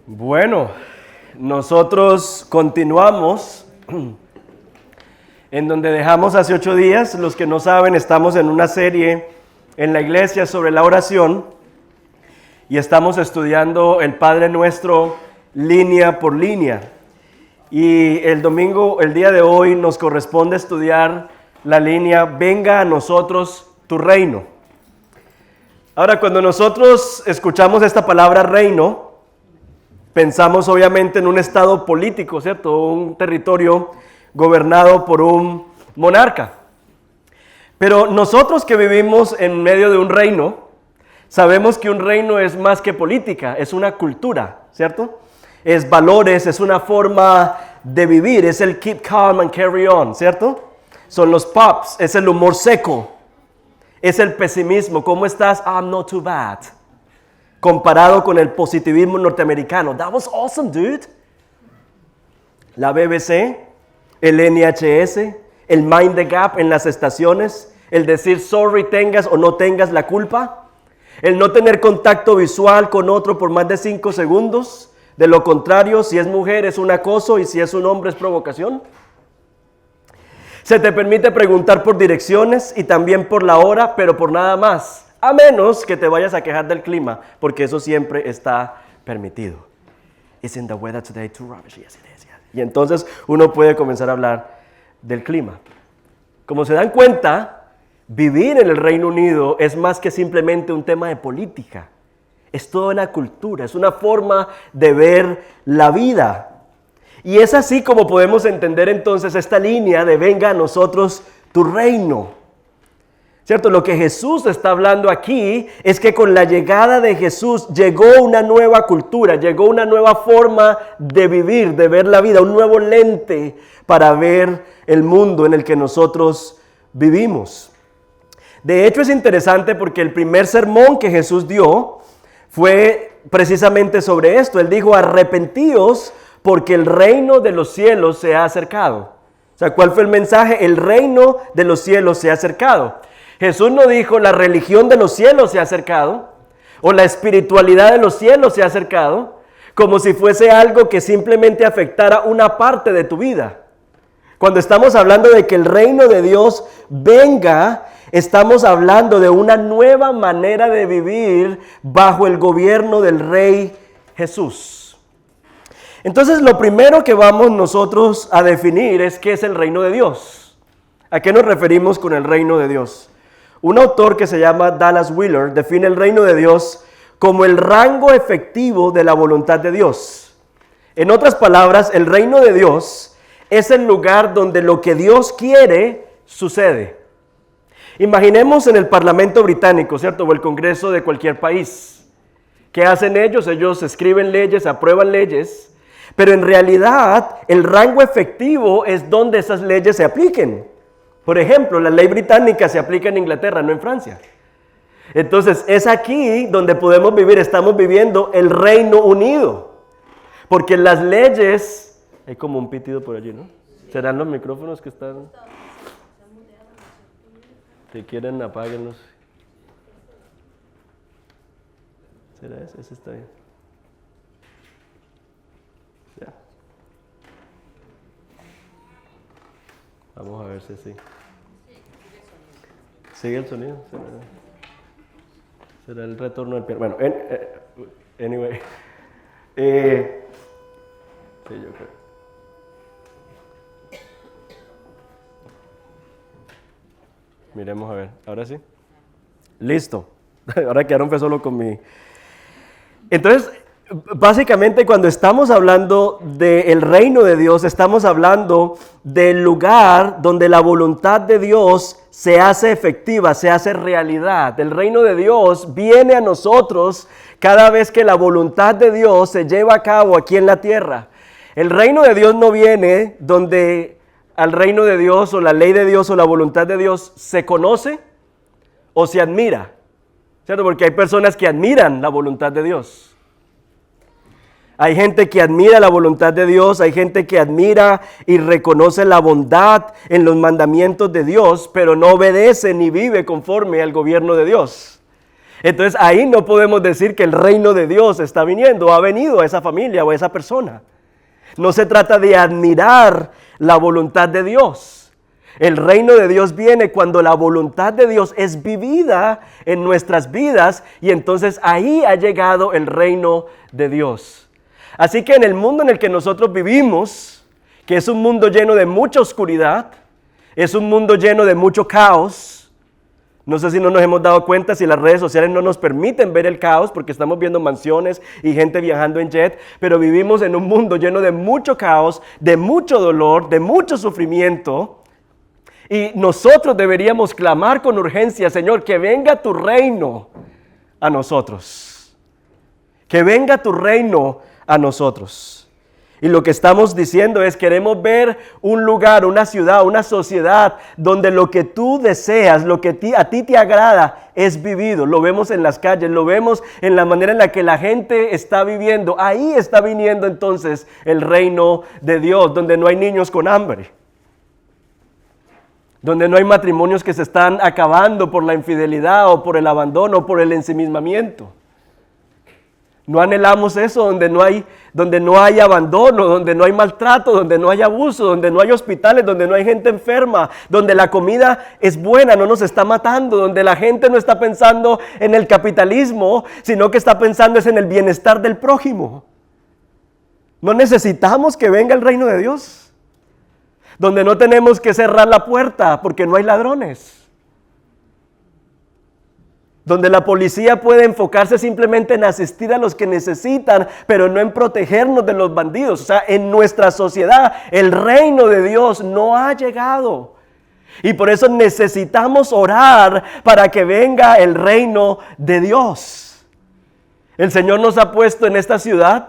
Bueno, nosotros continuamos en donde dejamos hace 8 días. Los que no saben, estamos en una serie en la iglesia sobre la oración y estamos estudiando el Padre Nuestro línea por línea. Y el día de hoy, nos corresponde estudiar la línea Venga a nosotros tu reino. Ahora, cuando nosotros escuchamos esta palabra reino, pensamos obviamente en un estado político, ¿cierto? Un territorio gobernado por un monarca. Pero nosotros que vivimos en medio de un reino, sabemos que un reino es más que política, es una cultura, ¿cierto? Es valores, es una forma de vivir, es el keep calm and carry on, ¿cierto? Son los pops, es el humor seco, es el pesimismo. ¿Cómo estás? I'm not too bad. Comparado con el positivismo norteamericano. That was awesome, dude. La BBC, el NHS, el Mind the Gap en las estaciones, el decir sorry tengas o no tengas la culpa, el no tener contacto visual con otro por más de 5 segundos. De lo contrario, si es mujer es un acoso y si es un hombre es provocación. Se te permite preguntar por direcciones y también por la hora, pero por nada más. A menos que te vayas a quejar del clima, porque eso siempre está permitido. Isn't the weather today too rubbish? Yes, it is. Yes. Y entonces uno puede comenzar a hablar del clima. Como se dan cuenta, vivir en el Reino Unido es más que simplemente un tema de política. Es toda una cultura, es una forma de ver la vida. Y es así como podemos entender entonces esta línea de venga a nosotros tu reino. ¿Cierto? Lo que Jesús está hablando aquí es que con la llegada de Jesús llegó una nueva cultura, llegó una nueva forma de vivir, de ver la vida, un nuevo lente para ver el mundo en el que nosotros vivimos. De hecho, es interesante porque el primer sermón que Jesús dio fue precisamente sobre esto. Él dijo, arrepentíos porque el reino de los cielos se ha acercado. O sea, ¿cuál fue el mensaje? El reino de los cielos se ha acercado. Jesús no dijo la religión de los cielos se ha acercado o la espiritualidad de los cielos se ha acercado como si fuese algo que simplemente afectara una parte de tu vida. Cuando estamos hablando de que el reino de Dios venga, estamos hablando de una nueva manera de vivir bajo el gobierno del Rey Jesús. Entonces, lo primero que vamos nosotros a definir es qué es el reino de Dios. ¿A qué nos referimos con el reino de Dios? Un autor que se llama Dallas Willard define el reino de Dios como el rango efectivo de la voluntad de Dios. En otras palabras, el reino de Dios es el lugar donde lo que Dios quiere sucede. Imaginemos en el Parlamento británico, ¿cierto? O el Congreso de cualquier país. ¿Qué hacen ellos? Ellos escriben leyes, aprueban leyes, pero en realidad el rango efectivo es donde esas leyes se apliquen. Por ejemplo, la ley británica se aplica en Inglaterra, no en Francia. Entonces, es aquí donde podemos vivir, estamos viviendo el Reino Unido. Porque las leyes... Hay como un pitido por allí, ¿no? ¿Serán los micrófonos que están...? Si quieren, apáguenlos. ¿Será ese? Ese está bien. Ya. Vamos a ver si sí. ¿Sigue el sonido? ¿Será el retorno del piano? Bueno, anyway. Sí, yo creo. Miremos a ver. ¿Ahora sí? Listo. Ahora quedaron solo con mi... Entonces, básicamente cuando estamos hablando del reino de Dios, estamos hablando del lugar donde la voluntad de Dios se hace efectiva, se hace realidad. El reino de Dios viene a nosotros cada vez que la voluntad de Dios se lleva a cabo aquí en la tierra. El reino de Dios no viene donde al reino de Dios o la ley de Dios o la voluntad de Dios se conoce o se admira, ¿cierto? Porque hay personas que admiran la voluntad de Dios. Hay gente que admira la voluntad de Dios, hay gente que admira y reconoce la bondad en los mandamientos de Dios, pero no obedece ni vive conforme al gobierno de Dios. Entonces ahí no podemos decir que el reino de Dios está viniendo, ha venido a esa familia o a esa persona. No se trata de admirar la voluntad de Dios. El reino de Dios viene cuando la voluntad de Dios es vivida en nuestras vidas y entonces ahí ha llegado el reino de Dios. Así que en el mundo en el que nosotros vivimos, que es un mundo lleno de mucha oscuridad, es un mundo lleno de mucho caos. No sé si no nos hemos dado cuenta, si las redes sociales no nos permiten ver el caos porque estamos viendo mansiones y gente viajando en jet, pero vivimos en un mundo lleno de mucho caos, de mucho dolor, de mucho sufrimiento. Y nosotros deberíamos clamar con urgencia, Señor, que venga tu reino a nosotros. Que venga tu reino a nosotros. Y lo que estamos diciendo es, queremos ver un lugar, una ciudad, una sociedad donde lo que tú deseas, lo que a ti te agrada es vivido. Lo vemos en las calles, lo vemos en la manera en la que la gente está viviendo. Ahí está viniendo entonces el reino de Dios, donde no hay niños con hambre. Donde no hay matrimonios que se están acabando por la infidelidad o por el abandono o por el ensimismamiento. No anhelamos eso donde no hay abandono, donde no hay maltrato, donde no hay abuso, donde no hay hospitales, donde no hay gente enferma, donde la comida es buena, no nos está matando, donde la gente no está pensando en el capitalismo, sino que está pensando es en el bienestar del prójimo. No necesitamos que venga el reino de Dios, donde no tenemos que cerrar la puerta porque no hay ladrones. Donde la policía puede enfocarse simplemente en asistir a los que necesitan, pero no en protegernos de los bandidos. O sea, en nuestra sociedad el reino de Dios no ha llegado. Y por eso necesitamos orar para que venga el reino de Dios. El Señor nos ha puesto en esta ciudad.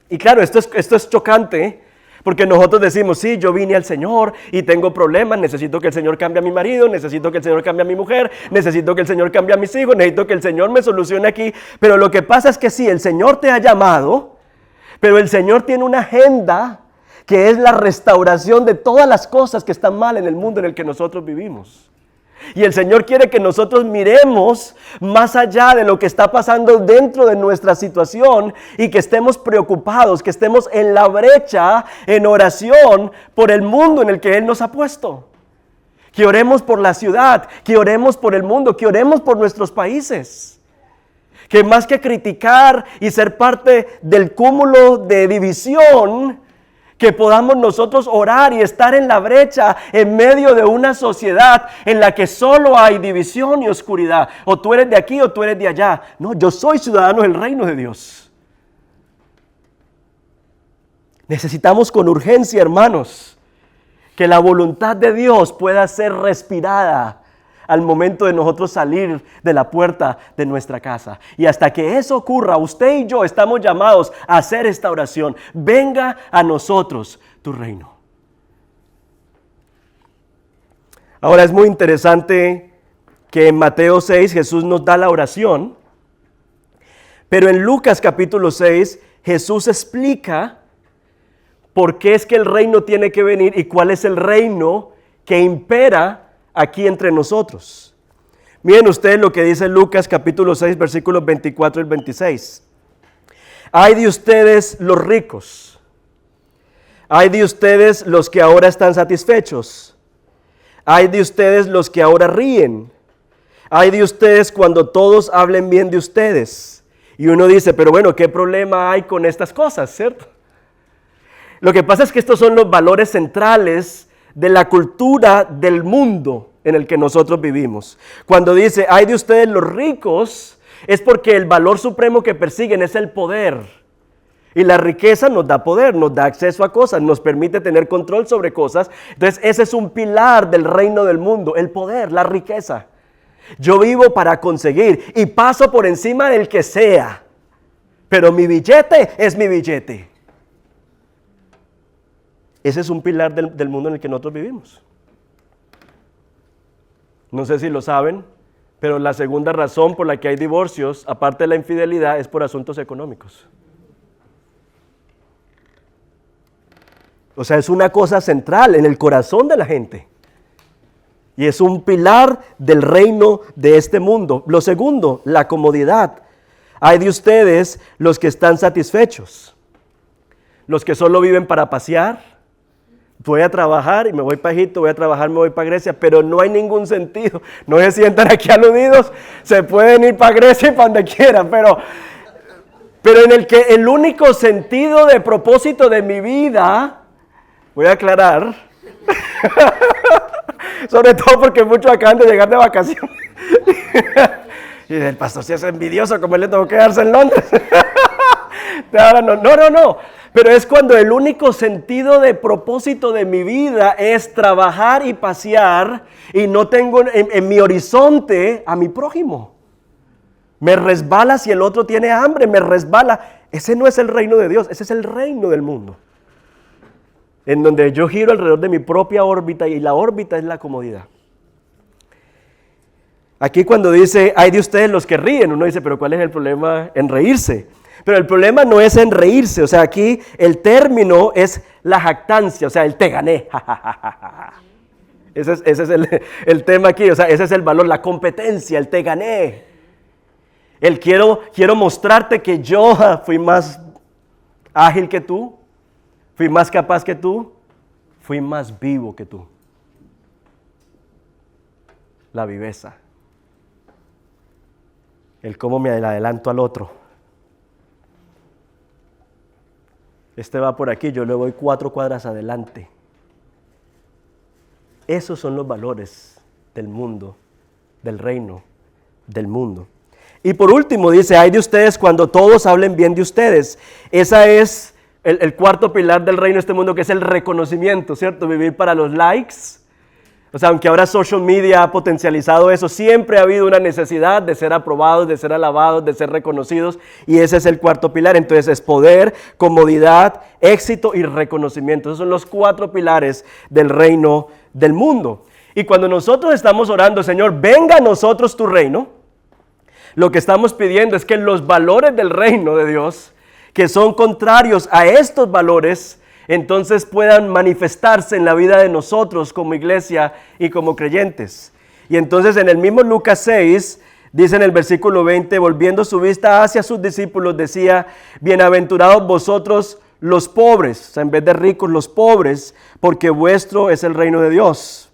Y claro, esto es chocante. Porque nosotros decimos, sí, yo vine al Señor y tengo problemas, necesito que el Señor cambie a mi marido, necesito que el Señor cambie a mi mujer, necesito que el Señor cambie a mis hijos, necesito que el Señor me solucione aquí. Pero lo que pasa es que sí, el Señor te ha llamado, pero el Señor tiene una agenda que es la restauración de todas las cosas que están mal en el mundo en el que nosotros vivimos. Y el Señor quiere que nosotros miremos más allá de lo que está pasando dentro de nuestra situación y que estemos preocupados, que estemos en la brecha, en oración por el mundo en el que Él nos ha puesto. Que oremos por la ciudad, que oremos por el mundo, que oremos por nuestros países. Que más que criticar y ser parte del cúmulo de división, que podamos nosotros orar y estar en la brecha en medio de una sociedad en la que solo hay división y oscuridad. O tú eres de aquí o tú eres de allá. No, yo soy ciudadano del reino de Dios. Necesitamos con urgencia, hermanos, que la voluntad de Dios pueda ser respirada al momento de nosotros salir de la puerta de nuestra casa. Y hasta que eso ocurra, usted y yo estamos llamados a hacer esta oración. Venga a nosotros tu reino. Ahora es muy interesante que en Mateo 6 Jesús nos da la oración, pero en Lucas capítulo 6 Jesús explica por qué es que el reino tiene que venir y cuál es el reino que impera aquí entre nosotros. Miren ustedes lo que dice Lucas capítulo 6 versículos 24 y 26. Ay de ustedes los ricos, ay de ustedes los que ahora están satisfechos, ay de ustedes los que ahora ríen, ay de ustedes cuando todos hablen bien de ustedes. Y uno dice, pero bueno, ¿qué problema hay con estas cosas, cierto? Lo que pasa es que estos son los valores centrales de la cultura del mundo en el que nosotros vivimos. Cuando dice, ay de ustedes los ricos, es porque el valor supremo que persiguen es el poder. Y la riqueza nos da poder, nos da acceso a cosas, nos permite tener control sobre cosas. Entonces ese es un pilar del reino del mundo, el poder, la riqueza. Yo vivo para conseguir y paso por encima del que sea, pero mi billete es mi billete. Ese es un pilar del mundo en el que nosotros vivimos. No sé si lo saben, pero la segunda razón por la que hay divorcios, aparte de la infidelidad, es por asuntos económicos. O sea, es una cosa central en el corazón de la gente. Y es un pilar del reino de este mundo. Lo segundo, la comodidad. Hay de ustedes los que están satisfechos, los que solo viven para pasear. Voy a trabajar y me voy para Egipto, voy a trabajar, me voy para Grecia, pero no hay ningún sentido. No se sientan aquí aludidos, se pueden ir para Grecia y para donde quieran, pero en el que el único sentido de propósito de mi vida, voy a aclarar, sobre todo porque muchos acaban de llegar de vacaciones. Y el pastor sí es envidioso, como él le tuvo que quedarse en Londres. Ahora no. Pero es cuando el único sentido de propósito de mi vida es trabajar y pasear y no tengo en mi horizonte a mi prójimo. Me resbala si el otro tiene hambre, me resbala. Ese no es el reino de Dios, ese es el reino del mundo. En donde yo giro alrededor de mi propia órbita y la órbita es la comodidad. Aquí cuando dice, hay de ustedes los que ríen, uno dice, pero ¿cuál es el problema en reírse? Pero el problema no es en reírse, o sea, aquí el término es la jactancia, o sea, el te gané. Ese es el tema aquí, o sea, ese es el valor, la competencia, el te gané. El quiero mostrarte que yo fui más ágil que tú, fui más capaz que tú, fui más vivo que tú. La viveza. El cómo me adelanto al otro. Este va por aquí, yo le voy 4 cuadras adelante. Esos son los valores del mundo, del reino, del mundo. Y por último dice, hay de ustedes cuando todos hablen bien de ustedes. Esa es el cuarto pilar del reino de este mundo, que es el reconocimiento, ¿cierto? Vivir para los likes. O sea, aunque ahora social media ha potencializado eso, siempre ha habido una necesidad de ser aprobados, de ser alabados, de ser reconocidos, y ese es el cuarto pilar. Entonces es poder, comodidad, éxito y reconocimiento. Esos son los 4 pilares del reino del mundo. Y cuando nosotros estamos orando, Señor, venga a nosotros tu reino, lo que estamos pidiendo es que los valores del reino de Dios, que son contrarios a estos valores, entonces puedan manifestarse en la vida de nosotros como iglesia y como creyentes. Y entonces en el mismo Lucas 6, dice en el versículo 20, volviendo su vista hacia sus discípulos, decía, bienaventurados vosotros los pobres, o sea, en vez de ricos, los pobres, porque vuestro es el reino de Dios.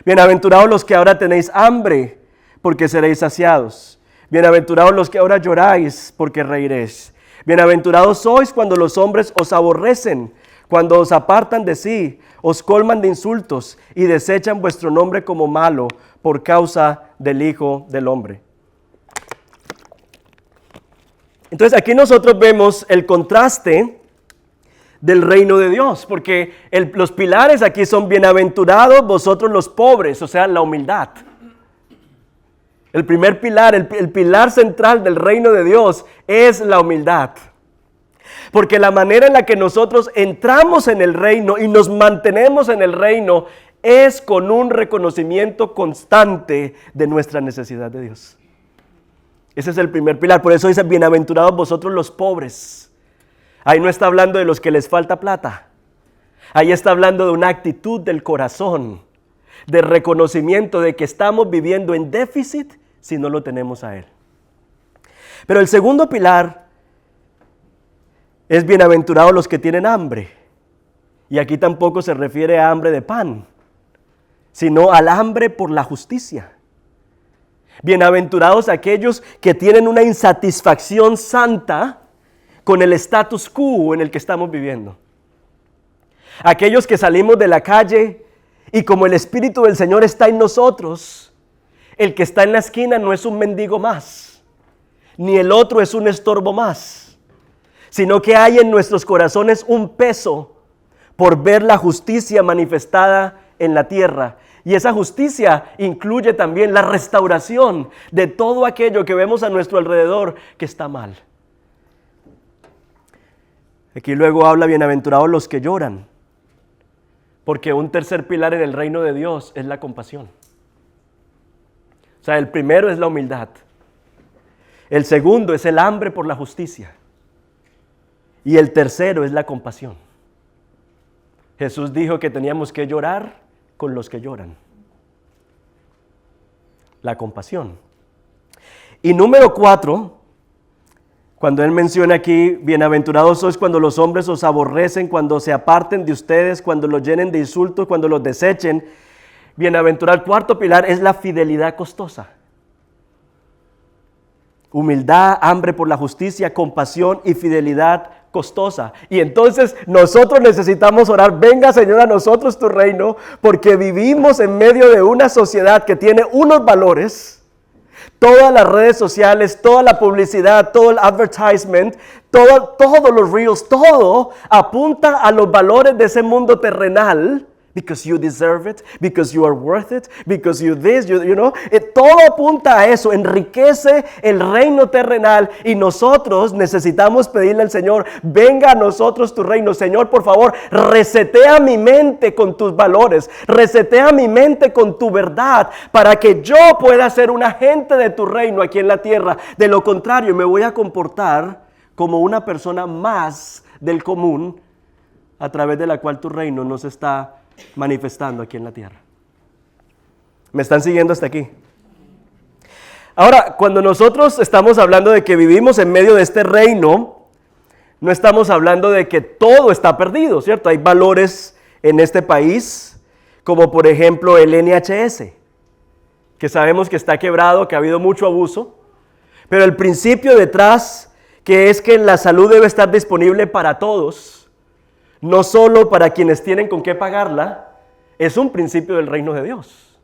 Bienaventurados los que ahora tenéis hambre, porque seréis saciados. Bienaventurados los que ahora lloráis, porque reiréis. Bienaventurados sois cuando los hombres os aborrecen, cuando os apartan de sí, os colman de insultos y desechan vuestro nombre como malo por causa del Hijo del Hombre. Entonces aquí nosotros vemos el contraste del reino de Dios, porque los pilares aquí son bienaventurados vosotros los pobres, o sea, la humildad. El primer pilar, el pilar central del reino de Dios es la humildad. Porque la manera en la que nosotros entramos en el reino y nos mantenemos en el reino es con un reconocimiento constante de nuestra necesidad de Dios. Ese es el primer pilar. Por eso dice, bienaventurados vosotros los pobres. Ahí no está hablando de los que les falta plata. Ahí está hablando de una actitud del corazón, de reconocimiento de que estamos viviendo en déficit si no lo tenemos a Él. Pero el segundo pilar es bienaventurados los que tienen hambre. Y aquí tampoco se refiere a hambre de pan, sino al hambre por la justicia. Bienaventurados aquellos que tienen una insatisfacción santa con el status quo en el que estamos viviendo. Aquellos que salimos de la calle y como el Espíritu del Señor está en nosotros, el que está en la esquina no es un mendigo más, ni el otro es un estorbo más, sino que hay en nuestros corazones un peso por ver la justicia manifestada en la tierra. Y esa justicia incluye también la restauración de todo aquello que vemos a nuestro alrededor que está mal. Aquí luego habla bienaventurados los que lloran, porque un tercer pilar en el reino de Dios es la compasión. O sea, el primero es la humildad. El segundo es el hambre por la justicia. Y el tercero es la compasión. Jesús dijo que teníamos que llorar con los que lloran. la compasión. Y número 4, cuando él menciona aquí, bienaventurados sois cuando los hombres os aborrecen, cuando se aparten de ustedes, cuando los llenen de insultos, cuando los desechen. Bienaventurado, el cuarto pilar es la fidelidad costosa. Humildad, hambre por la justicia, compasión y fidelidad costosa. Y entonces nosotros necesitamos orar, venga Señor a nosotros tu reino, porque vivimos en medio de una sociedad que tiene unos valores. Todas las redes sociales, toda la publicidad, todo el advertisement, todos los reels, todo apunta a los valores de ese mundo terrenal. Because you deserve it, because you are worth it, because you this, you know. Todo apunta a eso, enriquece el reino terrenal y nosotros necesitamos pedirle al Señor, venga a nosotros tu reino. Señor, por favor, resetea mi mente con tus valores, resetea mi mente con tu verdad para que yo pueda ser un agente de tu reino aquí en la tierra. De lo contrario, me voy a comportar como una persona más del común a través de la cual tu reino no se está manifestando aquí en la tierra. ¿Me están siguiendo hasta aquí? Ahora, cuando nosotros estamos hablando de que vivimos en medio de este reino, no estamos hablando de que todo está perdido, ¿cierto? Hay valores en este país, como por ejemplo el NHS, que sabemos que está quebrado, que ha habido mucho abuso, pero el principio detrás, que es que la salud debe estar disponible para todos, no solo para quienes tienen con qué pagarla, es un principio del reino de Dios.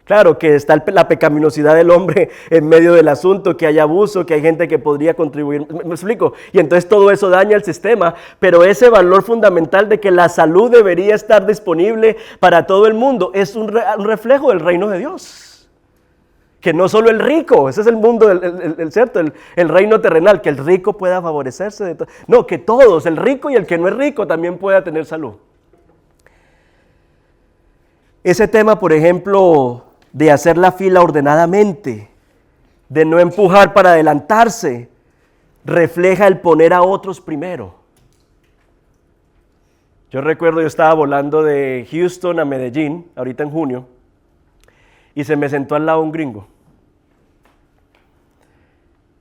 Claro que está la pecaminosidad del hombre en medio del asunto, que hay abuso, que hay gente que podría contribuir, ¿me explico? Y entonces todo eso daña el sistema, pero ese valor fundamental de que la salud debería estar disponible para todo el mundo es un reflejo del reino de Dios. Que no solo el rico, ese es el mundo, ¿cierto? El reino terrenal, que el rico pueda favorecerse de todo. No, que todos, el rico y el que no es rico también pueda tener salud. Ese tema, por ejemplo, de hacer la fila ordenadamente, de no empujar para adelantarse, refleja el poner a otros primero. Yo recuerdo, yo estaba volando de Houston a Medellín, ahorita en junio, y se me sentó al lado un gringo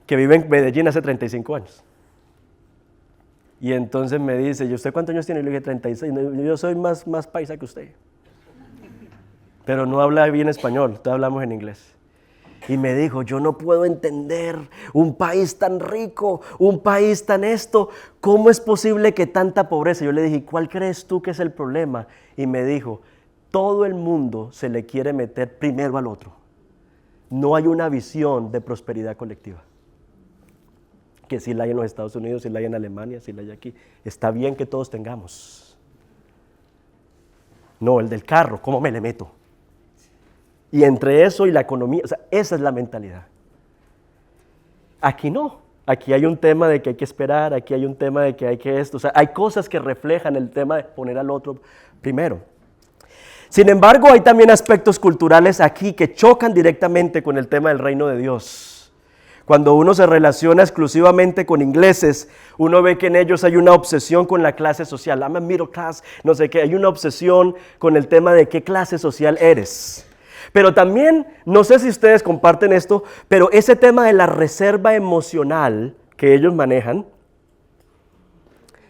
que vive en Medellín hace 35 años. Y entonces me dice, ¿y usted cuántos años tiene? Y le dije, 36. Yo soy más paisa que usted. Pero no habla bien español, todos hablamos en inglés. Y me dijo, yo no puedo entender un país tan rico, un país tan esto, ¿cómo es posible que tanta pobreza? Yo le dije, ¿cuál crees tú que es el problema? Y me dijo, todo el mundo se le quiere meter primero al otro. No hay una visión de prosperidad colectiva. Que sí la hay en los Estados Unidos, sí la hay en Alemania, sí la hay aquí. Está bien que todos tengamos. No, el del carro, ¿cómo me le meto? Y entre eso y la economía, o sea, esa es la mentalidad. Aquí no. Aquí hay un tema de que hay que esperar, aquí hay un tema de que hay que esto. O sea, hay cosas que reflejan el tema de poner al otro primero. Sin embargo, hay también aspectos culturales aquí que chocan directamente con el tema del reino de Dios. Cuando uno se relaciona exclusivamente con ingleses, uno ve que en ellos hay una obsesión con la clase social. I'm a middle class, no sé qué, hay una obsesión con el tema de qué clase social eres. Pero también, no sé si ustedes comparten esto, pero ese tema de la reserva emocional que ellos manejan,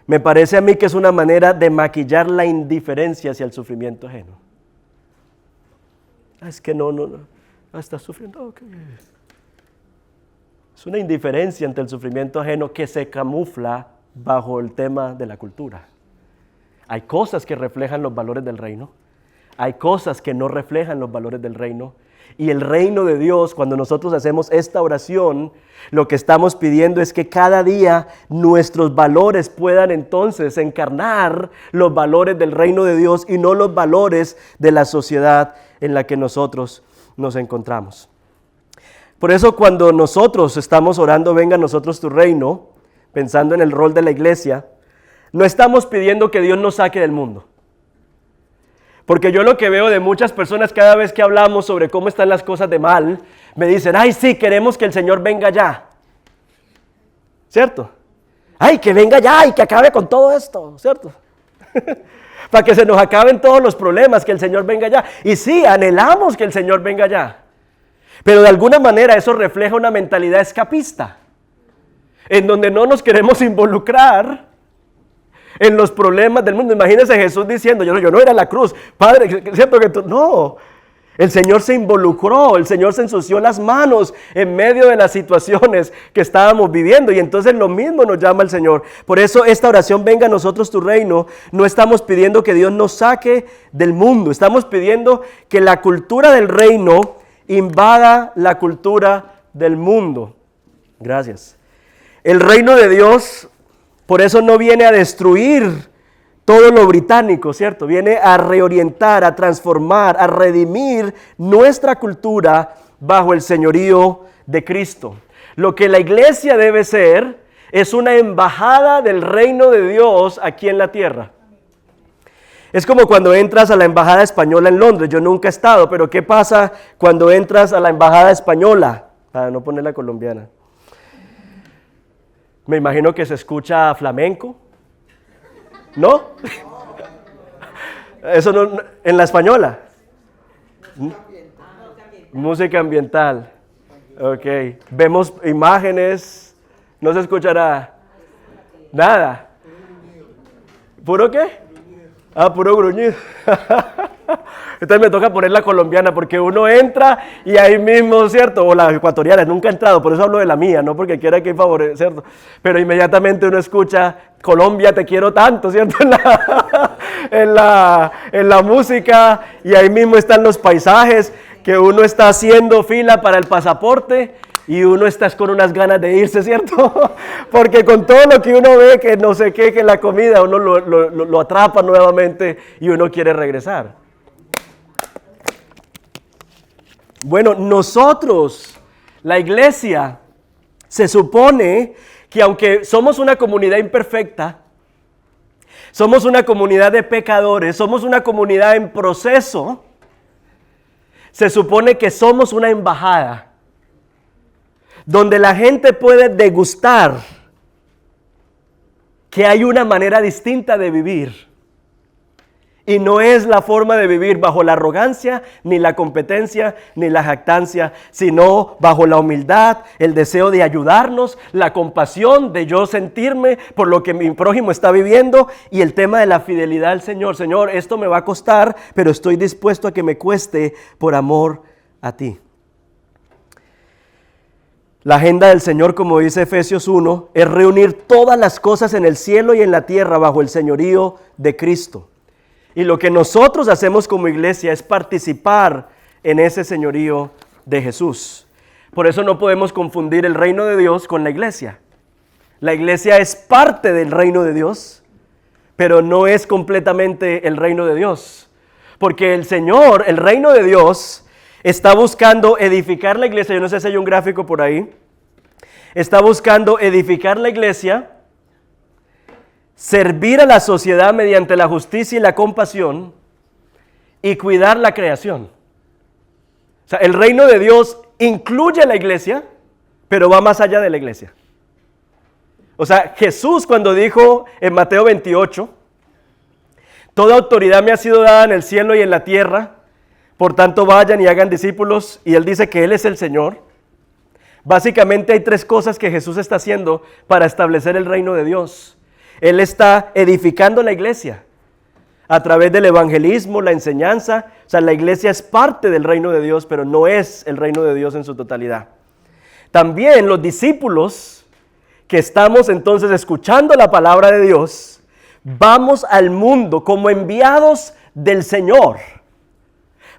me parece a mí que es una manera de maquillar la indiferencia hacia el sufrimiento ajeno. Es que no, estás sufriendo, okay. Es una indiferencia ante el sufrimiento ajeno que se camufla bajo el tema de la cultura. Hay cosas que reflejan los valores del reino, hay cosas que no reflejan los valores del reino. Y el reino de Dios, cuando nosotros hacemos esta oración, lo que estamos pidiendo es que cada día nuestros valores puedan entonces encarnar los valores del reino de Dios y no los valores de la sociedad en la que nosotros nos encontramos. Por eso cuando nosotros estamos orando, venga a nosotros tu reino, pensando en el rol de la iglesia, no estamos pidiendo que Dios nos saque del mundo. Porque yo lo que veo de muchas personas cada vez que hablamos sobre cómo están las cosas de mal, me dicen, ay sí, queremos que el Señor venga ya. ¿Cierto? Ay, que venga ya y que acabe con todo esto, ¿cierto? Para que se nos acaben todos los problemas, que el Señor venga ya. Y sí, anhelamos que el Señor venga ya. Pero de alguna manera eso refleja una mentalidad escapista, en donde no nos queremos involucrar en los problemas del mundo. Imagínense Jesús diciendo, yo no era la cruz, Padre, ¿cierto que tú? No, el Señor se involucró, el Señor se ensució las manos en medio de las situaciones que estábamos viviendo, y entonces lo mismo nos llama el Señor. Por eso esta oración, venga a nosotros tu reino, no estamos pidiendo que Dios nos saque del mundo, estamos pidiendo que la cultura del reino invada la cultura del mundo. Gracias. El reino de Dios, por eso no viene a destruir todo lo británico, ¿cierto? Viene a reorientar, a transformar, a redimir nuestra cultura bajo el señorío de Cristo. Lo que la iglesia debe ser es una embajada del reino de Dios aquí en la tierra. Es como cuando entras a la embajada española en Londres. Yo nunca he estado, pero ¿qué pasa cuando entras a la embajada española? Para no poner la colombiana. Me imagino que se escucha flamenco, ¿no? Eso no, en la española. Música ambiental. Ok. Vemos imágenes, no se escuchará nada. ¿Puro qué? Puro gruñido. Entonces me toca poner la colombiana porque uno entra y ahí mismo, ¿cierto? O la ecuatoriana, nunca he entrado, por eso hablo de la mía, no porque quiera que favorecer, ¿cierto? Pero inmediatamente uno escucha, Colombia te quiero tanto, ¿cierto? En la música, y ahí mismo están los paisajes, que uno está haciendo fila para el pasaporte y uno está con unas ganas de irse, ¿cierto? Porque con todo lo que uno ve, que no sé qué, que la comida, uno lo atrapa nuevamente y uno quiere regresar. Bueno, nosotros, la iglesia, se supone que aunque somos una comunidad imperfecta, somos una comunidad de pecadores, somos una comunidad en proceso, se supone que somos una embajada donde la gente puede degustar que hay una manera distinta de vivir. Y no es la forma de vivir bajo la arrogancia, ni la competencia, ni la jactancia, sino bajo la humildad, el deseo de ayudarnos, la compasión de yo sentirme por lo que mi prójimo está viviendo, y el tema de la fidelidad al Señor. Señor, esto me va a costar, pero estoy dispuesto a que me cueste por amor a ti. La agenda del Señor, como dice Efesios 1, es reunir todas las cosas en el cielo y en la tierra bajo el señorío de Cristo. Y lo que nosotros hacemos como iglesia es participar en ese señorío de Jesús. Por eso no podemos confundir el reino de Dios con la iglesia. La iglesia es parte del reino de Dios, pero no es completamente el reino de Dios. Porque el Señor, el reino de Dios, está buscando edificar la iglesia. Yo no sé si hay un gráfico por ahí. Está buscando edificar la iglesia, servir a la sociedad mediante la justicia y la compasión y cuidar la creación. O sea, el reino de Dios incluye la iglesia, pero va más allá de la iglesia. O sea, Jesús cuando dijo en Mateo 28, toda autoridad me ha sido dada en el cielo y en la tierra, por tanto vayan y hagan discípulos, y Él dice que Él es el Señor. Básicamente hay tres cosas que Jesús está haciendo para establecer el reino de Dios. Él está edificando la iglesia a través del evangelismo, la enseñanza. O sea, la iglesia es parte del reino de Dios, pero no es el reino de Dios en su totalidad. También los discípulos que estamos entonces escuchando la palabra de Dios, vamos al mundo como enviados del Señor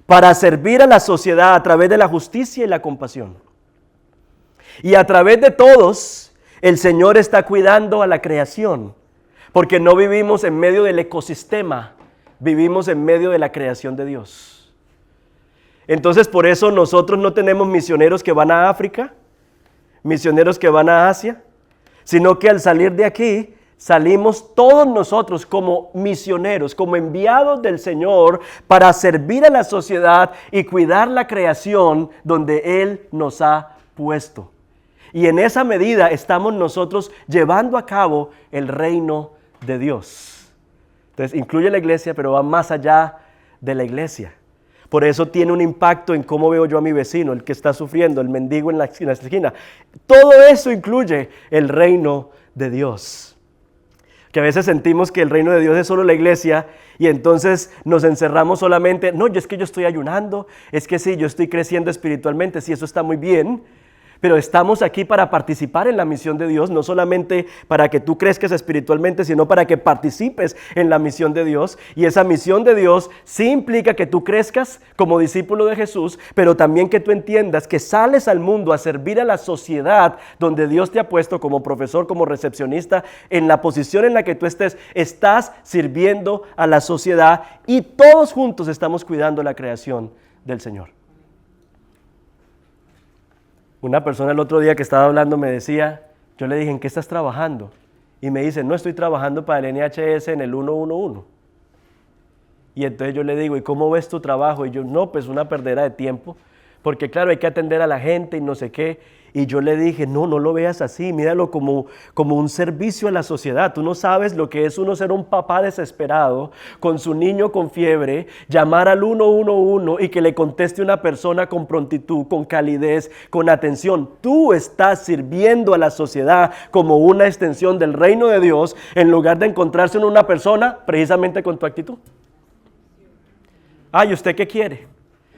para servir a la sociedad a través de la justicia y la compasión. Y a través de todos, el Señor está cuidando a la creación. Porque no vivimos en medio del ecosistema, vivimos en medio de la creación de Dios. Entonces, por eso nosotros no tenemos misioneros que van a África, misioneros que van a Asia, sino que al salir de aquí, salimos todos nosotros como misioneros, como enviados del Señor para servir a la sociedad y cuidar la creación donde Él nos ha puesto. Y en esa medida estamos nosotros llevando a cabo el reino de Dios. Entonces incluye la iglesia, pero va más allá de la iglesia. Por eso tiene un impacto en cómo veo yo a mi vecino, el que está sufriendo, el mendigo en la esquina. Todo eso incluye el reino de Dios. Que a veces sentimos que el reino de Dios es solo la iglesia y entonces nos encerramos solamente, no, es que yo estoy ayunando, es que sí, yo estoy creciendo espiritualmente, sí, eso está muy bien, pero estamos aquí para participar en la misión de Dios, no solamente para que tú crezcas espiritualmente, sino para que participes en la misión de Dios. Y esa misión de Dios sí implica que tú crezcas como discípulo de Jesús, pero también que tú entiendas que sales al mundo a servir a la sociedad donde Dios te ha puesto como profesor, como recepcionista, en la posición en la que tú estés, estás sirviendo a la sociedad y todos juntos estamos cuidando la creación del Señor. Una persona el otro día que estaba hablando me decía, yo le dije, ¿en qué estás trabajando? Y me dice, no, estoy trabajando para el NHS en el 111. Y entonces yo le digo, ¿y cómo ves tu trabajo? Y yo, no, pues una perdera de tiempo, porque claro, hay que atender a la gente y no sé qué. Y yo le dije, no lo veas así, míralo como un servicio a la sociedad. Tú no sabes lo que es uno ser un papá desesperado, con su niño con fiebre, llamar al 111 y que le conteste una persona con prontitud, con calidez, con atención. Tú estás sirviendo a la sociedad como una extensión del reino de Dios, en lugar de encontrarse en una persona precisamente con tu actitud. ¿Y usted qué quiere?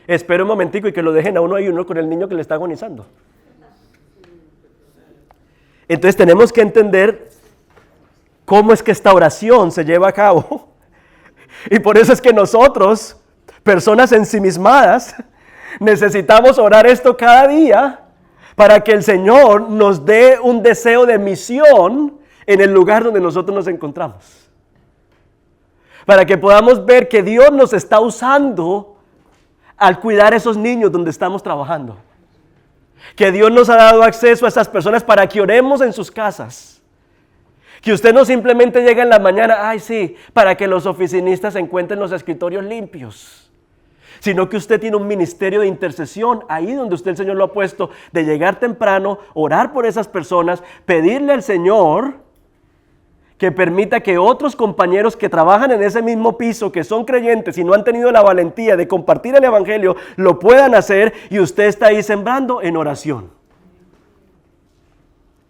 Espera un momentico y que lo dejen a uno ahí, uno con el niño que le está agonizando. Entonces tenemos que entender cómo es que esta oración se lleva a cabo. Y por eso es que nosotros, personas ensimismadas, necesitamos orar esto cada día para que el Señor nos dé un deseo de misión en el lugar donde nosotros nos encontramos. Para que podamos ver que Dios nos está usando al cuidar a esos niños donde estamos trabajando. Que Dios nos ha dado acceso a esas personas para que oremos en sus casas. Que usted no simplemente llega en la mañana, para que los oficinistas encuentren los escritorios limpios. Sino que usted tiene un ministerio de intercesión ahí donde usted el Señor lo ha puesto, de llegar temprano, orar por esas personas, pedirle al Señor que permita que otros compañeros que trabajan en ese mismo piso, que son creyentes y no han tenido la valentía de compartir el evangelio, lo puedan hacer y usted está ahí sembrando en oración.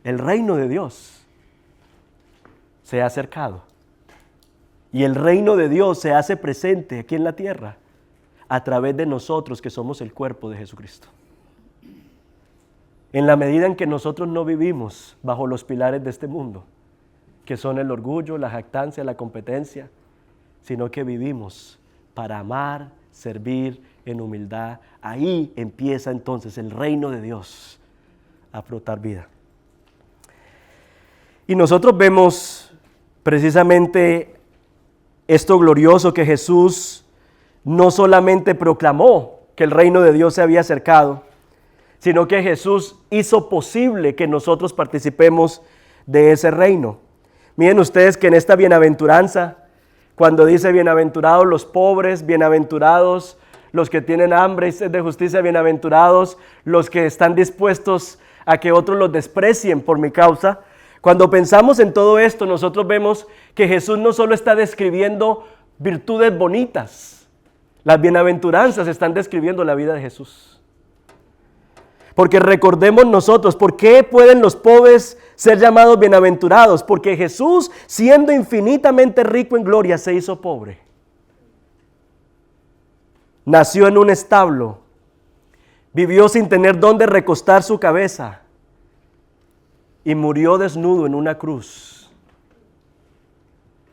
El reino de Dios se ha acercado y el reino de Dios se hace presente aquí en la tierra a través de nosotros que somos el cuerpo de Jesucristo. En la medida en que nosotros no vivimos bajo los pilares de este mundo, que son el orgullo, la jactancia, la competencia, sino que vivimos para amar, servir en humildad. Ahí empieza entonces el reino de Dios a brotar vida. Y nosotros vemos precisamente esto glorioso que Jesús no solamente proclamó que el reino de Dios se había acercado, sino que Jesús hizo posible que nosotros participemos de ese reino. Miren ustedes que en esta bienaventuranza, cuando dice bienaventurados los pobres, bienaventurados los que tienen hambre y sed de justicia, bienaventurados los que están dispuestos a que otros los desprecien por mi causa. Cuando pensamos en todo esto, nosotros vemos que Jesús no solo está describiendo virtudes bonitas, las bienaventuranzas están describiendo la vida de Jesús. Porque recordemos nosotros, ¿por qué pueden los pobres ser llamados bienaventurados? Porque Jesús, siendo infinitamente rico en gloria, se hizo pobre. Nació en un establo, vivió sin tener dónde recostar su cabeza y murió desnudo en una cruz.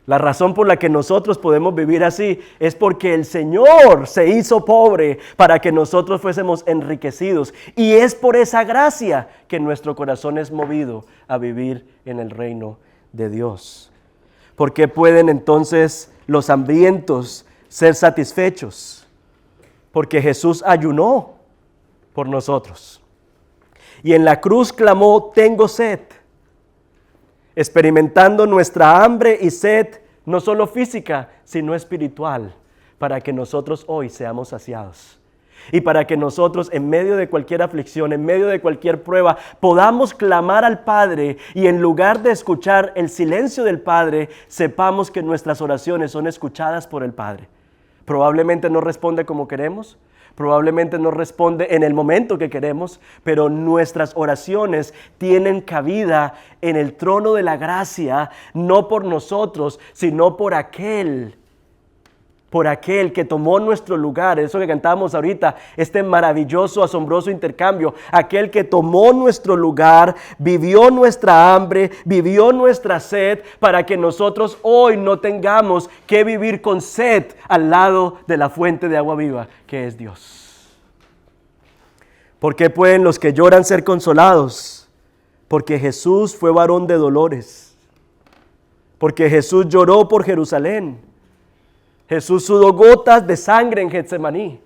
La razón por la que nosotros podemos vivir así es porque el Señor se hizo pobre para que nosotros fuésemos enriquecidos. Y es por esa gracia que nuestro corazón es movido a vivir en el reino de Dios. ¿Por qué pueden entonces los hambrientos ser satisfechos? Porque Jesús ayunó por nosotros. Y en la cruz clamó, tengo sed. Experimentando nuestra hambre y sed, no solo física, sino espiritual, para que nosotros hoy seamos saciados. Y para que nosotros en medio de cualquier aflicción, en medio de cualquier prueba, podamos clamar al Padre y en lugar de escuchar el silencio del Padre, sepamos que nuestras oraciones son escuchadas por el Padre. Probablemente no responde como queremos, probablemente no responde en el momento que queremos, pero nuestras oraciones tienen cabida en el trono de la gracia, no por nosotros, sino por aquel que tomó nuestro lugar. Eso que cantábamos ahorita, este maravilloso, asombroso intercambio. Aquel que tomó nuestro lugar, vivió nuestra hambre, vivió nuestra sed, para que nosotros hoy no tengamos que vivir con sed al lado de la fuente de agua viva, que es Dios. ¿Por qué pueden los que lloran ser consolados? Porque Jesús fue varón de dolores. Porque Jesús lloró por Jerusalén. Jesús sudó gotas de sangre en Getsemaní.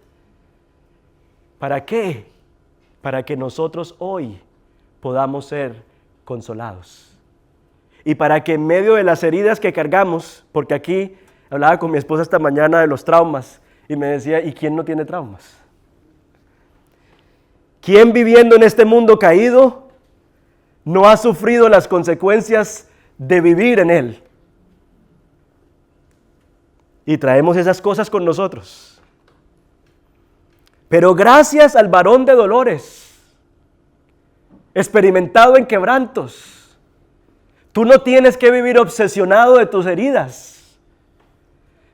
¿Para qué? Para que nosotros hoy podamos ser consolados. Y para que en medio de las heridas que cargamos, porque aquí hablaba con mi esposa esta mañana de los traumas, y me decía, ¿y quién no tiene traumas? ¿Quién viviendo en este mundo caído no ha sufrido las consecuencias de vivir en él? Y traemos esas cosas con nosotros. Pero gracias al varón de dolores, experimentado en quebrantos, tú no tienes que vivir obsesionado de tus heridas,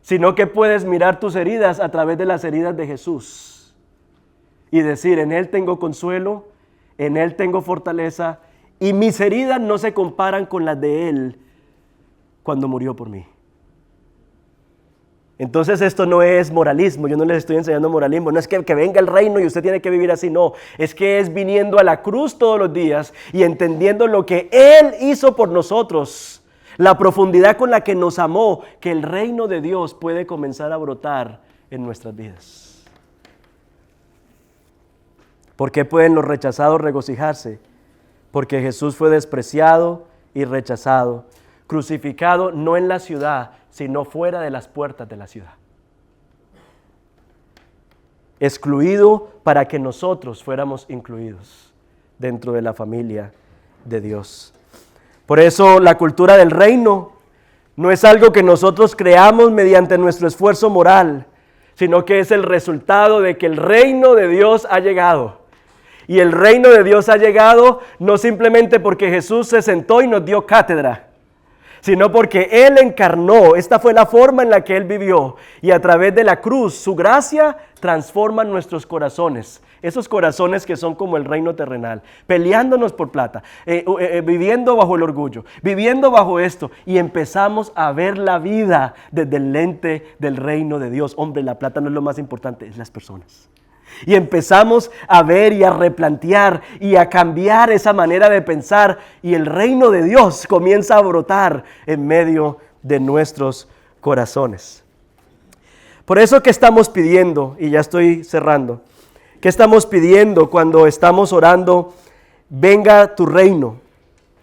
sino que puedes mirar tus heridas a través de las heridas de Jesús y decir, en Él tengo consuelo, en Él tengo fortaleza, y mis heridas no se comparan con las de Él cuando murió por mí. Entonces esto no es moralismo, yo no les estoy enseñando moralismo, no es que venga el reino y usted tiene que vivir así, no, es que es viniendo a la cruz todos los días y entendiendo lo que Él hizo por nosotros, la profundidad con la que nos amó, que el reino de Dios puede comenzar a brotar en nuestras vidas. ¿Por qué pueden los rechazados regocijarse? Porque Jesús fue despreciado y rechazado, crucificado no en la ciudad, sino fuera de las puertas de la ciudad. Excluido para que nosotros fuéramos incluidos dentro de la familia de Dios. Por eso la cultura del reino no es algo que nosotros creamos mediante nuestro esfuerzo moral, sino que es el resultado de que el reino de Dios ha llegado. Y el reino de Dios ha llegado no simplemente porque Jesús se sentó y nos dio cátedra, sino porque Él encarnó. Esta fue la forma en la que Él vivió. Y a través de la cruz, su gracia transforma nuestros corazones. Esos corazones que son como el reino terrenal, peleándonos por plata, viviendo bajo el orgullo, viviendo bajo esto. Y empezamos a ver la vida desde el lente del reino de Dios. Hombre, la plata no es lo más importante, es las personas. Y empezamos a ver y a replantear y a cambiar esa manera de pensar, y el reino de Dios comienza a brotar en medio de nuestros corazones. Por eso, ¿qué estamos pidiendo? Y ya estoy cerrando. ¿Qué estamos pidiendo cuando estamos orando, venga tu reino?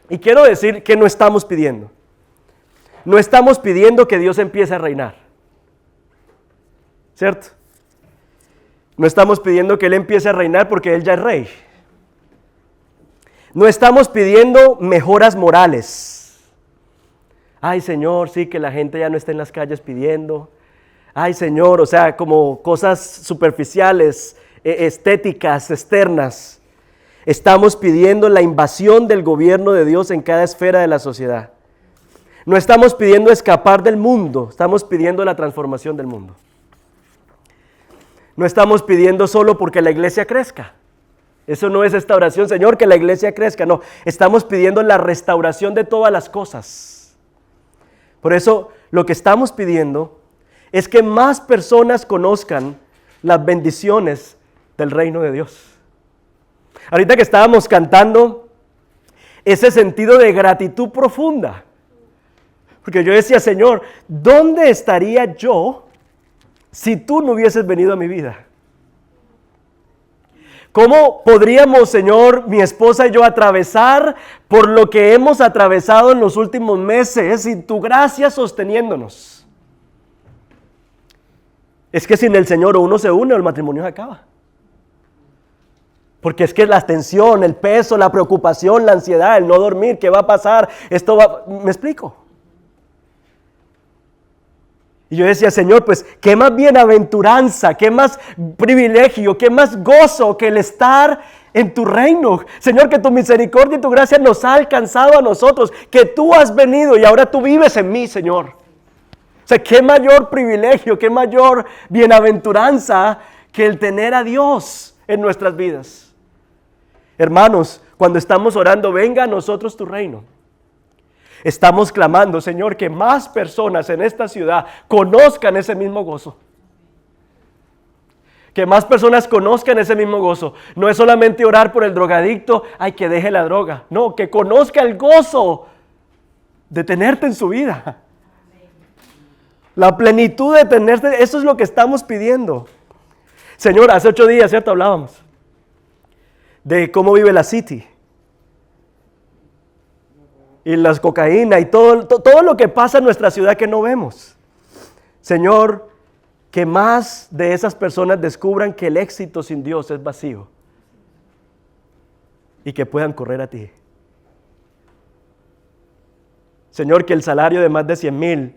Y quiero decir que no estamos pidiendo. No estamos pidiendo que Dios empiece a reinar, ¿cierto? No estamos pidiendo que Él empiece a reinar porque Él ya es rey. No estamos pidiendo mejoras morales. Ay, Señor, sí, que la gente ya no esté en las calles pidiendo. Ay, Señor, o sea, como cosas superficiales, estéticas, externas. Estamos pidiendo la invasión del gobierno de Dios en cada esfera de la sociedad. No estamos pidiendo escapar del mundo, estamos pidiendo la transformación del mundo. No estamos pidiendo solo porque la iglesia crezca. Eso no es esta oración, Señor, que la iglesia crezca. No, estamos pidiendo la restauración de todas las cosas. Por eso, lo que estamos pidiendo es que más personas conozcan las bendiciones del reino de Dios. Ahorita que estábamos cantando, ese sentido de gratitud profunda. Porque yo decía, Señor, ¿dónde estaría yo si tú no hubieses venido a mi vida? ¿Cómo podríamos, Señor, mi esposa y yo atravesar por lo que hemos atravesado en los últimos meses sin tu gracia sosteniéndonos? Es que sin el Señor o uno se une o el matrimonio se acaba. Porque es que la tensión, el peso, la preocupación, la ansiedad, el no dormir, ¿qué va a pasar? ¿Me explico? Y yo decía, Señor, pues, ¿qué más bienaventuranza, qué más privilegio, qué más gozo que el estar en tu reino? Señor, que tu misericordia y tu gracia nos ha alcanzado a nosotros, que tú has venido y ahora tú vives en mí, Señor. O sea, qué mayor privilegio, qué mayor bienaventuranza que el tener a Dios en nuestras vidas. Hermanos, cuando estamos orando, venga a nosotros tu reino. Estamos clamando, Señor, que más personas en esta ciudad conozcan ese mismo gozo. Que más personas conozcan ese mismo gozo. No es solamente orar por el drogadicto, ay, que deje la droga. No, que conozca el gozo de tenerte en su vida. La plenitud de tenerte, eso es lo que estamos pidiendo. Señor, hace 8 días, ¿cierto? Hablábamos de cómo vive la City. Y las cocaína y todo lo que pasa en nuestra ciudad que no vemos. Señor, que más de esas personas descubran que el éxito sin Dios es vacío. Y que puedan correr a ti. Señor, que el salario de más de 100,000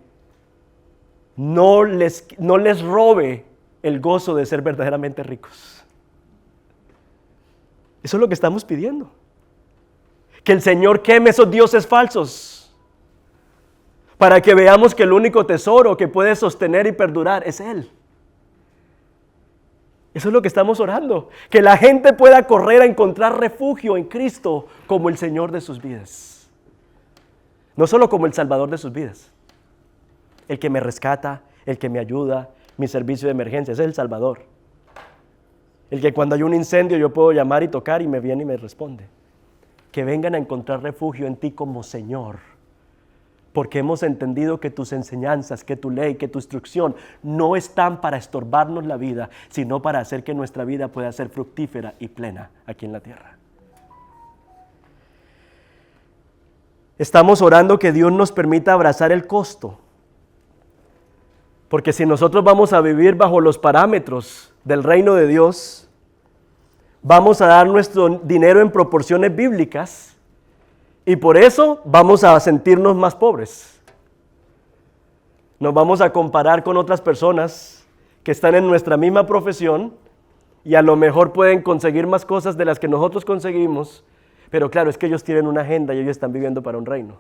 no les robe el gozo de ser verdaderamente ricos. Eso es lo que estamos pidiendo. Que el Señor queme esos dioses falsos para que veamos que el único tesoro que puede sostener y perdurar es Él. Eso es lo que estamos orando. Que la gente pueda correr a encontrar refugio en Cristo como el Señor de sus vidas. No solo como el Salvador de sus vidas. El que me rescata, el que me ayuda, mi servicio de emergencia, ese es el Salvador. El que cuando hay un incendio yo puedo llamar y tocar y me viene y me responde. Que vengan a encontrar refugio en ti como Señor, porque hemos entendido que tus enseñanzas, que tu ley, que tu instrucción no están para estorbarnos la vida, sino para hacer que nuestra vida pueda ser fructífera y plena aquí en la tierra. Estamos orando que Dios nos permita abrazar el costo, porque si nosotros vamos a vivir bajo los parámetros del reino de Dios, vamos a dar nuestro dinero en proporciones bíblicas y por eso vamos a sentirnos más pobres. Nos vamos a comparar con otras personas que están en nuestra misma profesión y a lo mejor pueden conseguir más cosas de las que nosotros conseguimos, pero claro, es que ellos tienen una agenda y ellos están viviendo para un reino.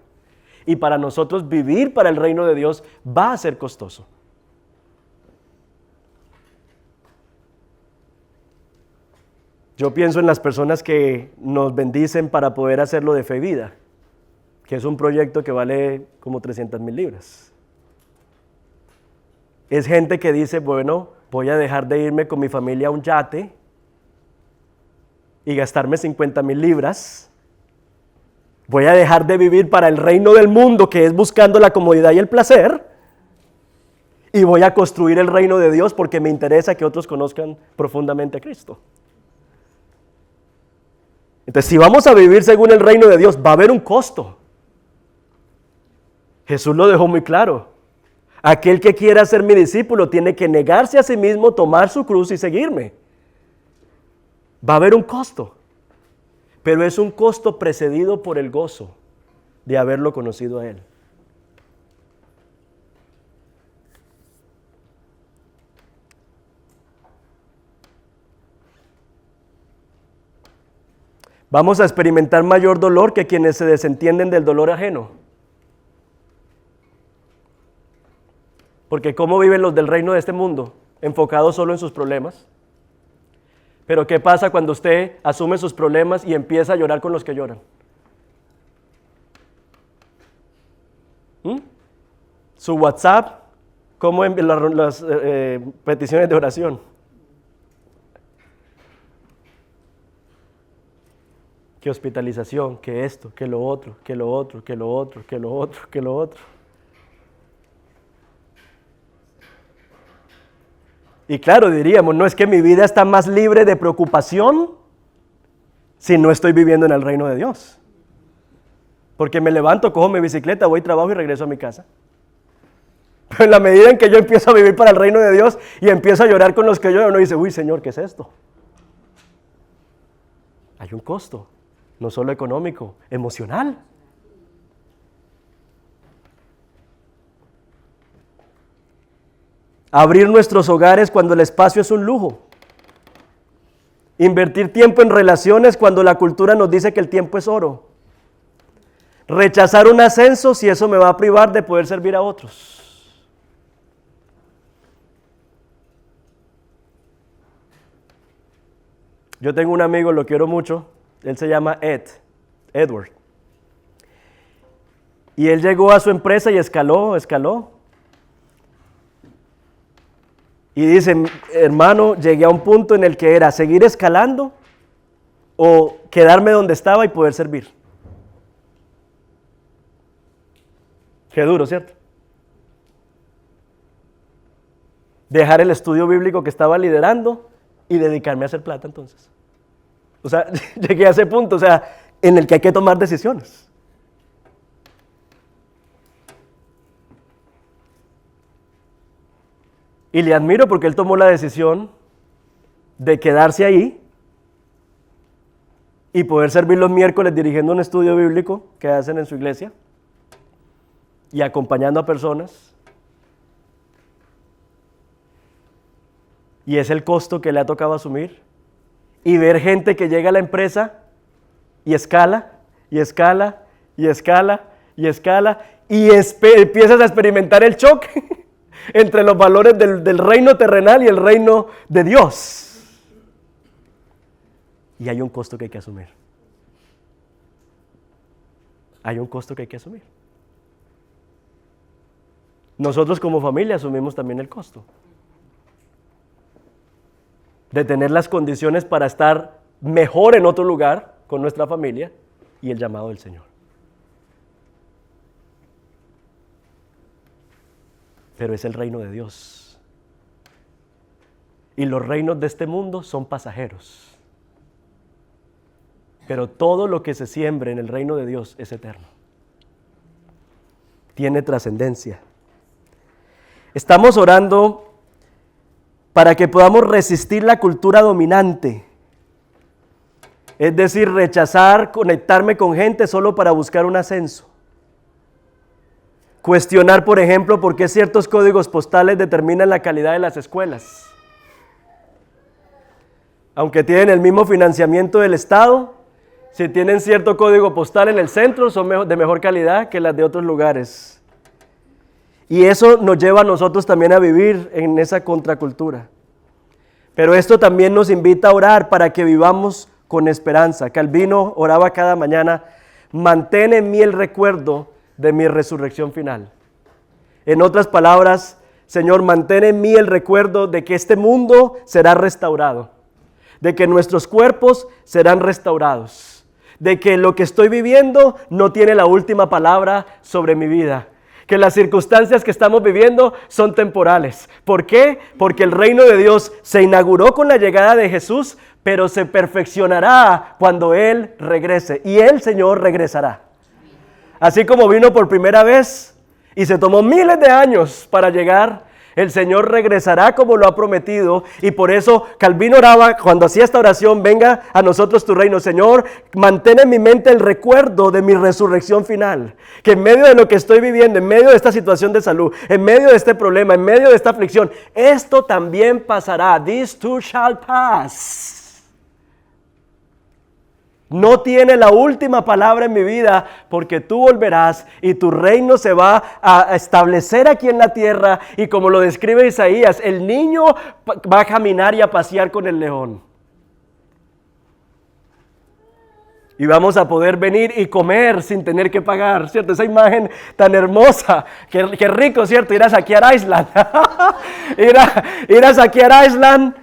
Y para nosotros vivir para el reino de Dios va a ser costoso. Yo pienso en las personas que nos bendicen para poder hacerlo de Fe y Vida, que es un proyecto que vale como 300,000 libras. Es gente que dice, bueno, voy a dejar de irme con mi familia a un yate y gastarme 50,000 libras. Voy a dejar de vivir para el reino del mundo, que es buscando la comodidad y el placer, y voy a construir el reino de Dios porque me interesa que otros conozcan profundamente a Cristo. Entonces, si vamos a vivir según el reino de Dios, va a haber un costo. Jesús lo dejó muy claro. Aquel que quiera ser mi discípulo tiene que negarse a sí mismo, tomar su cruz y seguirme. Va a haber un costo, pero es un costo precedido por el gozo de haberlo conocido a Él. Vamos a experimentar mayor dolor que quienes se desentienden del dolor ajeno. Porque ¿cómo viven los del reino de este mundo? Enfocados solo en sus problemas. Pero ¿qué pasa cuando usted asume sus problemas y empieza a llorar con los que lloran? Su WhatsApp, ¿cómo envían las peticiones de oración? Que hospitalización, que esto, que lo otro, que lo otro, que lo otro, que lo otro, que lo otro. Y claro, diríamos, no es que mi vida está más libre de preocupación si no estoy viviendo en el reino de Dios. Porque me levanto, cojo mi bicicleta, voy, trabajo y regreso a mi casa. Pero en la medida en que yo empiezo a vivir para el reino de Dios y empiezo a llorar con los que lloran, uno dice, uy, Señor, ¿qué es esto? Hay un costo. No solo económico, emocional. Abrir nuestros hogares cuando el espacio es un lujo. Invertir tiempo en relaciones cuando la cultura nos dice que el tiempo es oro. Rechazar un ascenso si eso me va a privar de poder servir a otros. Yo tengo un amigo, lo quiero mucho, él se llama Edward. Y él llegó a su empresa y escaló. Y dice, hermano, llegué a un punto en el que era seguir escalando o quedarme donde estaba y poder servir. Qué duro, ¿cierto? Dejar el estudio bíblico que estaba liderando y dedicarme a hacer plata entonces. O sea, llegué a ese punto, en el que hay que tomar decisiones. Y le admiro porque él tomó la decisión de quedarse ahí y poder servir los miércoles dirigiendo un estudio bíblico que hacen en su iglesia y acompañando a personas. Y es el costo que le ha tocado asumir. Y ver gente que llega a la empresa y escala, y escala, y escala, y escala, y empiezas a experimentar el choque entre los valores del reino terrenal y el reino de Dios. Y hay un costo que hay que asumir. Hay un costo que hay que asumir. Nosotros como familia asumimos también el costo de tener las condiciones para estar mejor en otro lugar con nuestra familia y el llamado del Señor. Pero es el reino de Dios. Y los reinos de este mundo son pasajeros. Pero todo lo que se siembre en el reino de Dios es eterno. Tiene trascendencia. Estamos orando para que podamos resistir la cultura dominante. Es decir, rechazar conectarme con gente solo para buscar un ascenso. Cuestionar, por ejemplo, por qué ciertos códigos postales determinan la calidad de las escuelas. Aunque tienen el mismo financiamiento del Estado, si tienen cierto código postal en el centro, son de mejor calidad que las de otros lugares. Y eso nos lleva a nosotros también a vivir en esa contracultura. Pero esto también nos invita a orar para que vivamos con esperanza. Calvino oraba cada mañana, mantén en mí el recuerdo de mi resurrección final. En otras palabras, Señor, mantén en mí el recuerdo de que este mundo será restaurado, de que nuestros cuerpos serán restaurados, de que lo que estoy viviendo no tiene la última palabra sobre mi vida, que las circunstancias que estamos viviendo son temporales. ¿Por qué? Porque el reino de Dios se inauguró con la llegada de Jesús, pero se perfeccionará cuando Él regrese, y el Señor regresará. Así como vino por primera vez y se tomó miles de años para llegar, el Señor regresará como lo ha prometido. Y por eso Calvino oraba cuando hacía esta oración: venga a nosotros tu reino. Señor, mantén en mi mente el recuerdo de mi resurrección final, que en medio de lo que estoy viviendo, en medio de esta situación de salud, en medio de este problema, en medio de esta aflicción, esto también pasará. This too shall pass. No tiene la última palabra en mi vida, porque tú volverás y tu reino se va a establecer aquí en la tierra. Y como lo describe Isaías, el niño va a caminar y a pasear con el león. Y vamos a poder venir y comer sin tener que pagar, ¿cierto? Esa imagen tan hermosa, qué rico, ¿cierto? Ir a saquear Island, ir a saquear Island.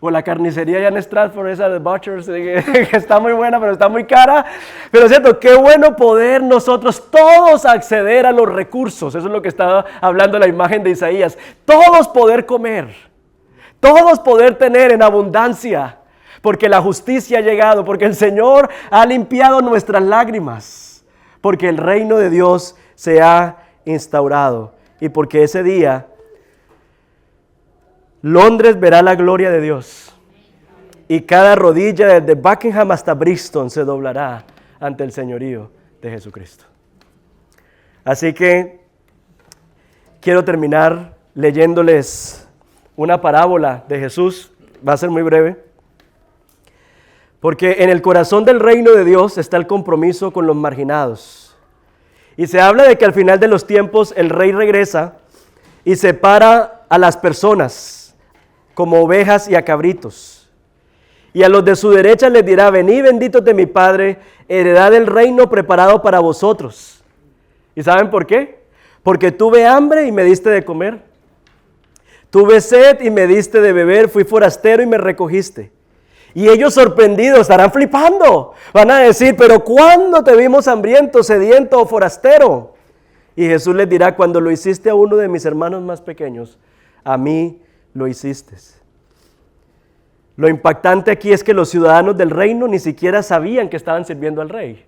O la carnicería allá en Stratford, esa de Butchers, que está muy buena, pero está muy cara. Pero es cierto, qué bueno poder nosotros todos acceder a los recursos. Eso es lo que estaba hablando la imagen de Isaías. Todos poder comer, todos poder tener en abundancia, porque la justicia ha llegado, porque el Señor ha limpiado nuestras lágrimas, porque el reino de Dios se ha instaurado y porque ese día Londres verá la gloria de Dios y cada rodilla desde Buckingham hasta Bristol se doblará ante el señorío de Jesucristo. Así que quiero terminar leyéndoles una parábola de Jesús. Va a ser muy breve. Porque en el corazón del reino de Dios está el compromiso con los marginados. Y se habla de que al final de los tiempos el rey regresa y separa a las personas como ovejas y a cabritos. Y a los de su derecha les dirá: venid benditos de mi Padre, heredad del reino preparado para vosotros. ¿Y saben por qué? Porque tuve hambre y me diste de comer. Tuve sed y me diste de beber. Fui forastero y me recogiste. Y ellos sorprendidos estarán flipando. Van a decir: pero ¿cuándo te vimos hambriento, sediento o forastero? Y Jesús les dirá: cuando lo hiciste a uno de mis hermanos más pequeños, a mí lo hiciste. Lo impactante aquí es que los ciudadanos del reino ni siquiera sabían que estaban sirviendo al rey.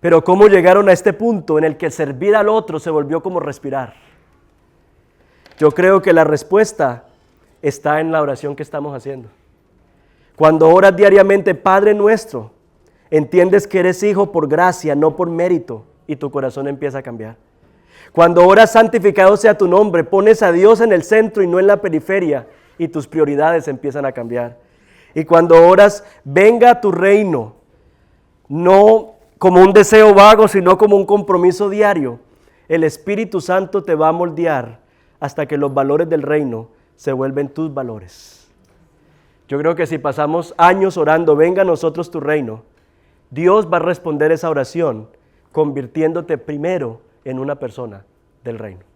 Pero ¿cómo llegaron a este punto en el que servir al otro se volvió como respirar? Yo creo que la respuesta está en la oración que estamos haciendo. Cuando oras diariamente, Padre nuestro, entiendes que eres hijo por gracia, no por mérito, y tu corazón empieza a cambiar. Cuando oras, santificado sea tu nombre, pones a Dios en el centro y no en la periferia, y tus prioridades empiezan a cambiar. Y cuando oras, venga tu reino, no como un deseo vago, sino como un compromiso diario, el Espíritu Santo te va a moldear hasta que los valores del reino se vuelven tus valores. Yo creo que si pasamos años orando, venga a nosotros tu reino, Dios va a responder esa oración convirtiéndote primero en una persona del reino.